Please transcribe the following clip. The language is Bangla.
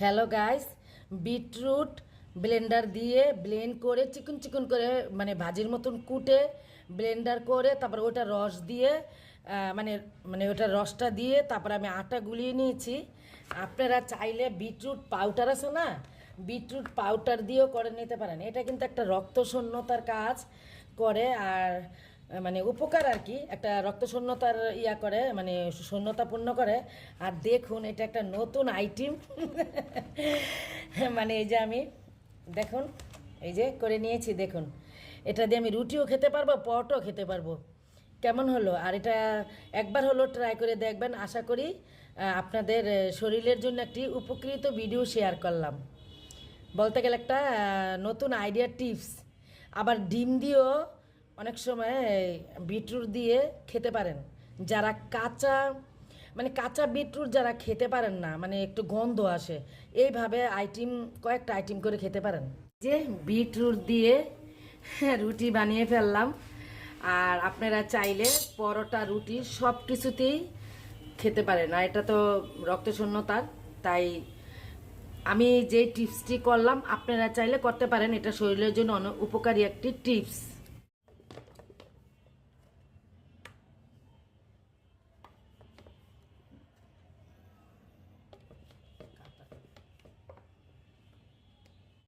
হ্যালো গাইস, বিটরুট ব্লেন্ডার দিয়ে ব্লেন্ড করে চিকন চিকন করে মানে ভাজির মতন কুটে ব্লেন্ডার করে তারপর ওটা রস দিয়ে মানে মানে ওটা রসটা দিয়ে তারপর আমি আটা গুলিয়ে নিয়েছি। আপনারা চাইলে বিটরুট পাউডার আছে না, বিটরুট পাউডার দিয়েও করে নিতে পারেন। এটা কিন্তু একটা রক্ত শূন্যতার কাজ করে আর মানে উপকার আর কি, একটা রক্ত শূন্যতার ইয়া করে, মানে শূন্যতা পূর্ণ করে। আর দেখুন এটা একটা নতুন আইটেম মানে এই যে আমি দেখুন এই যে করে নিয়েছি, দেখুন এটা দিয়ে আমি রুটিও খেতে পারবো, পরোটাও খেতে পারবো। কেমন হলো? আর এটা একবার হলো ট্রাই করে দেখবেন। আশা করি আপনাদের শরীরের জন্য একটি উপকৃত ভিডিও শেয়ার করলাম। বলতে গেলে একটা নতুন আইডিয়া টিপস। আবার ডিম দিয়েও অনেক সময় বিটরুট দিয়ে খেতে পারেন। যারা কাঁচা মানে কাঁচা বিটরুট যারা খেতে পারেন না, মানে একটু গন্ধ আসে, এইভাবে আইটেম কয়েকটা আইটেম করে খেতে পারেন। যে বিটরুট দিয়ে রুটি বানিয়ে ফেললাম। আর আপনারা চাইলে পরোটা রুটি সব কিছুতেই খেতে পারেন। আর এটা তো রক্তশূন্যতার, তাই আমি যে টিপসটি করলাম আপনারা চাইলে করতে পারেন। এটা শরীরের জন্য অনেক উপকারী একটি টিপস।